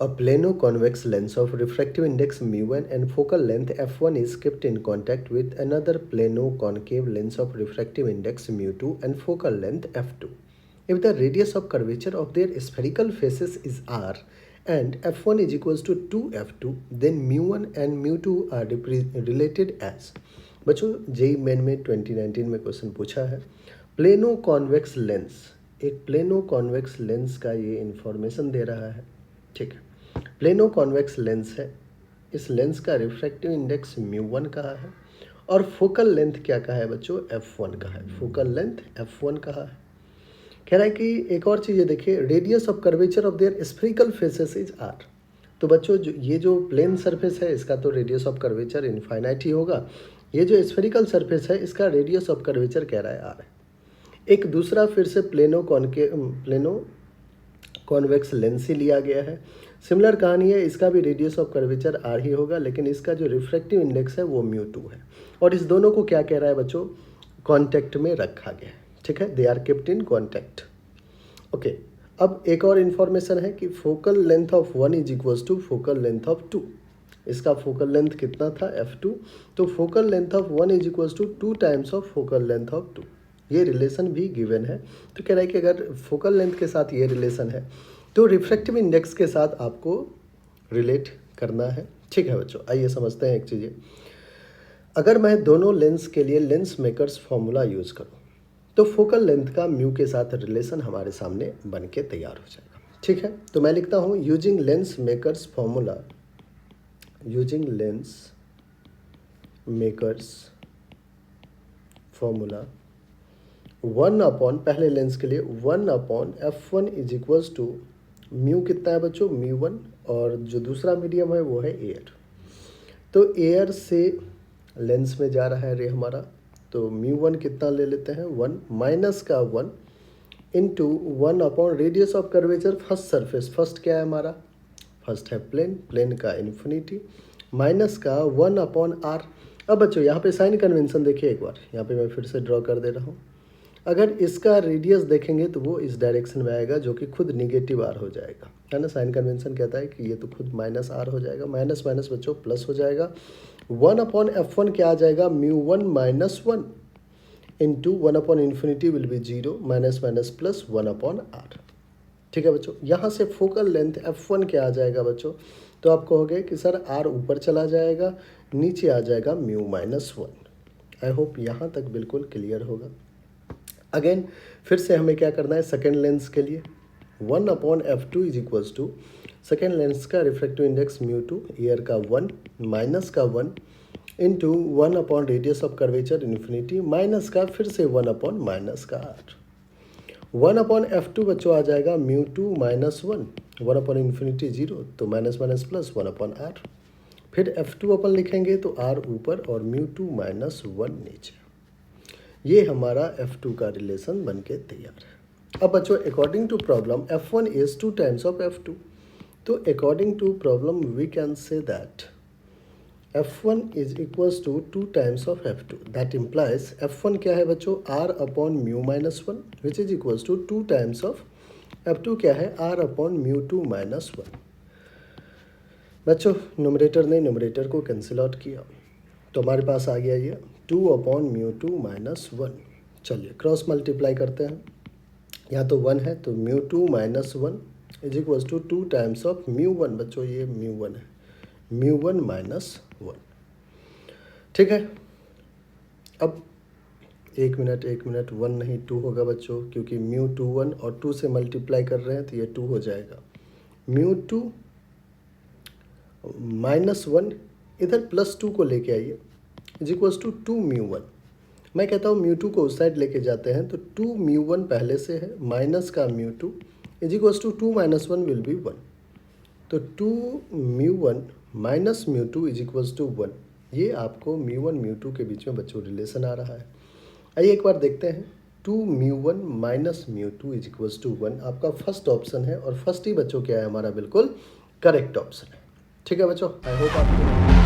A plano-convex lens of refractive index mu1 and focal length f1 is kept in contact with another plano-concave lens of refractive index mu2 and focal length f2. If the radius of curvature of their spherical faces is r and f1 is equals to 2f2, then mu1 and mu2 are related as। बच्चों JEE main में 2019 में question पूछा है plano convex lens, एक plano convex lens का ये information दे रहा है। ठीक है, प्लेनो कॉन्वेक्स लेंस है, इस लेंस का रिफ्रैक्टिव इंडेक्स mu1 कहा है और फोकल लेंथ क्या कहा है बच्चों, f1 कहा है। फोकल लेंथ f1 कहा है। कह रहा है कि एक और चीज़ देखिए, radius of curvature of their spherical faces is r। तो बच्चों ये जो प्लेन सरफेस है इसका तो रेडियस ऑफ कर्वेचर इनफाइनाइट ही होगा। ये जो स्फेरिकल सरफेस है इसका रेडियस ऑफ कर्वेचर कह रहा है r है। एक दूसरा फिर से प्लेनो कॉन्वेक्स लेंस ही लिया गया है। सिमिलर कहानी है, इसका भी रेडियस ऑफ कर्वेचर r ही होगा, लेकिन इसका जो रिफ्रैक्टिव इंडेक्स है वो mu2 है। और इस दोनों को क्या कह रहा है बच्चों, कॉन्टैक्ट में रखा गया है। ठीक है, they are kept in contact. Okay, अब एक और इन्फॉर्मेशन है कि focal length of 1 is equals to focal length of 2। इसका फोकल लेंथ कितना था, f2, तो focal length of 1 is equals to 2 times of focal length of 2। ये रिलेशन भी गिवन है। तो कह रहा है कि अगर फोकल लेंथ के साथ ये रिलेशन है तो रिफ्रैक्टिव इंडेक्स के साथ आपको रिलेट करना है। ठीक है बच्चों, आइए समझते हैं एक चीज़। अगर मैं दोनों लेंस के लिए लेंस मेकर्स फॉर्मूला यूज़ करूँ तो फोकल लेंथ का म्यू के साथ रिलेशन हमारे सामने बन के तैयार हो जाएगा। ठीक है, तो मैं लिखता हूँ using lens makers formula, using lens makers formula 1 upon, पहले लेंस के लिए 1 upon f1 is equals to mu कितना है बच्चों, mu1, और जो दूसरा मीडियम है वो है एयर। तो एयर से लेंस में जा रहा है रे हमारा, तो mu1 कितना ले लेते हैं 1 माइनस का 1 into 1 upon radius of curvature first surface. First क्या है हमारा, फर्स्ट है प्लेन, प्लेन का इन्फिनिटी, माइनस का 1 अपॉन r। अब बच्चों यहाँ पे साइन कन्वेंशन देखिए एक बार, यहाँ पे मैं फिर से ड्रॉ कर दे रहा हूँ। अगर इसका रेडियस देखेंगे तो वो इस डायरेक्शन में आएगा जो कि खुद निगेटिव r हो जाएगा, है ना। साइन कन्वेंशन कहता है कि ये तो खुद माइनस r हो जाएगा, माइनस माइनस बच्चों प्लस हो जाएगा। 1 अपॉन f1 क्या आ जाएगा, mu1 minus 1 into 1 upon infinity will be 0, minus minus plus 1 upon r। ठीक है बच्चों, यहाँ से फोकल लेंथ f1 क्या आ जाएगा बच्चों, तो आप कहोगे कि सर r ऊपर चला जाएगा, नीचे आ जाएगा म्यू माइनस 1। आई होप यहाँ तक बिल्कुल क्लियर होगा। अगेन फिर से हमें क्या करना है, सेकेंड लेंस के लिए 1 upon f2 is equals to second lens का रिफ्रैक्टिव इंडेक्स mu2, ईयर का 1 माइनस का 1 into 1 upon radius of curvature infinity, minus का फिर से 1 अपॉन माइनस का r। 1 अपॉन f2 बच्चों आ जाएगा mu2 माइनस 1, 1 अपॉन इन्फिनिटी 0, तो minus minus plus 1 upon r। फिर f2 अपन लिखेंगे तो r ऊपर और mu2 माइनस 1 नीचे। ये हमारा f2 का रिलेशन बन के तैयार है। अब बच्चों according to problem f1 is 2 times of f2, तो according to problem we can say that f1 is equals to 2 times of f2। That implies f1 क्या है बच्चों, r upon mu minus 1 which is equals to 2 times of f2 क्या है, r upon mu2 minus 1। बच्चों numerator ने numerator को cancel out किया तो हमारे पास आ गया ये 2 अपॉन mu2 माइनस 1। चलिए क्रॉस मल्टीप्लाई करते हैं, यहाँ तो 1 है तो mu2 minus 1 is equals to 2 times of mu1। बच्चों ये mu1 है, mu1 माइनस 1। ठीक है, अब एक मिनट 1 नहीं 2 होगा बच्चों, क्योंकि mu2 1 और 2 से मल्टीप्लाई कर रहे हैं तो ये 2 हो जाएगा। mu2 माइनस 1 इधर प्लस 2 को लेके आइए इज इक्वल्स टू 2 mu1। मैं कहता हूँ mu2 को उस साइड लेके जाते हैं तो 2 mu1 पहले से है, माइनस का mu2 is equals to 2 minus 1 will be 1, तो 2 mu1 minus mu2 is equals to 1। ये आपको mu1 mu2 के बीच में बच्चों रिलेशन आ रहा है। आइए एक बार देखते हैं, 2 mu1 minus mu2 is equals to 1 आपका फर्स्ट ऑप्शन है, और फर्स्ट ही बच्चों क्या है हमारा बिल्कुल करेक्ट ऑप्शन है। ठीक है बच्चों, आई होप आपको